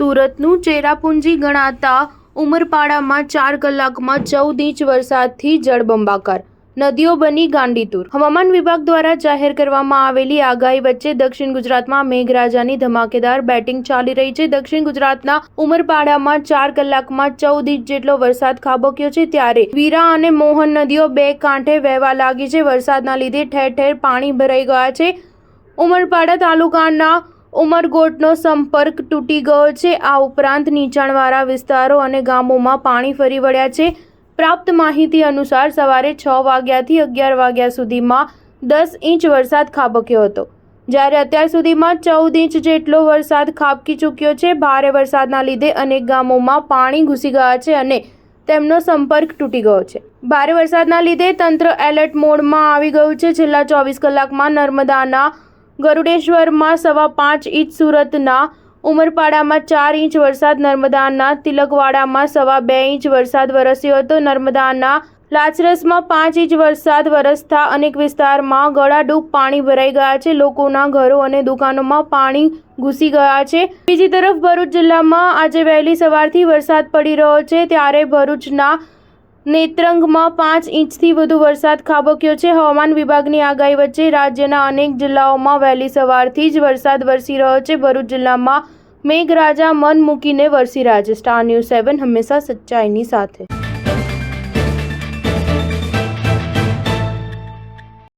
સુરતનું ચેરાપુંજી ગણાતા ઉમરપાડામાં 4 કલાકમાં 14 ઇંચ વરસાદથી જળબંબાકાર, નદીઓ બની ગાંડીતુર। હવામાન વિભાગ દ્વારા જાહેર કરવામાં આવેલી આગાહી વચ્ચે દક્ષિણ ગુજરાતમાં મેઘરાજાની ધમાકેદાર બેટિંગ ચાલી રહી છે। દક્ષિણ ગુજરાતના ઉમરપાડામાં 4 કલાકમાં 14 ઇંચ જેટલો વરસાદ ખાબક્યો છે, ત્યારે વીરા અને મોહન નદીઓ બે કાંઠે વહેવા લાગી છે। વરસાદના લીધે ઠેર ઠેર પાણી ભરાઈ ગયા છે। ઉમરપાડા તાલુકાના ઉમરગોટનો સંપર્ક તૂટી ગયો છે। આ ઉપરાંત નીચાણવાળા વિસ્તારો અને ગામોમાં પાણી ફરી વળ્યા છે। પ્રાપ્ત માહિતી અનુસાર સવારે 6 વાગ્યાથી 11 વાગ્યા સુધીમાં 10 ઇંચ વરસાદ ખાબક્યો હતો, જ્યારે અત્યાર સુધીમાં 14 ઇંચ જેટલો વરસાદ ખાબકી ચૂક્યો છે। ભારે વરસાદના લીધે અનેક ગામોમાં પાણી ઘૂસી ગયા છે અને તેમનો સંપર્ક તૂટી ગયો છે। ભારે વરસાદના લીધે તંત્ર એલર્ટ મોડમાં આવી ગયું છે। છેલ્લા 24 કલાકમાં નર્મદાના ગરુડેશ્વરમાં 5.25 ઇંચ, સુરતના ઉમરપાડામાં 4 ઇંચ વરસાદ, નર્મદાના તિલકવાડામાં 2.25 ઇંચ વરસાદ વરસ્યો હતો। નર્મદાના લાચરસમાં 5 ઇંચ વરસાદ વરસતા અનેક વિસ્તારમાં ગળાડૂબ પાણી ભરાઈ ગયા છે। લોકોના ઘરો અને દુકાનોમાં પાણી ઘૂસી ગયા છે। બીજી તરફ ભરૂચ જિલ્લામાં આજે વહેલી સવારથી વરસાદ પડી રહ્યો છે, ત્યારે ભરૂચના નેત્રંગમાં 5 ઇંચથી વધુ વરસાદ ખાબક્યો છે। હવામાન વિભાગની આગાહી વચ્ચે રાજ્યના અનેક જિલ્લાઓમાં વહેલી સવારથી જ વરસાદ વરસી રહ્યો છે। ભરૂચ જિલ્લામાં મેઘરાજા મન મૂકીને વરસી રહ્યા છે। સ્ટાર ન્યૂઝ 7 હંમેશા સચ્ચાઈની સાથે।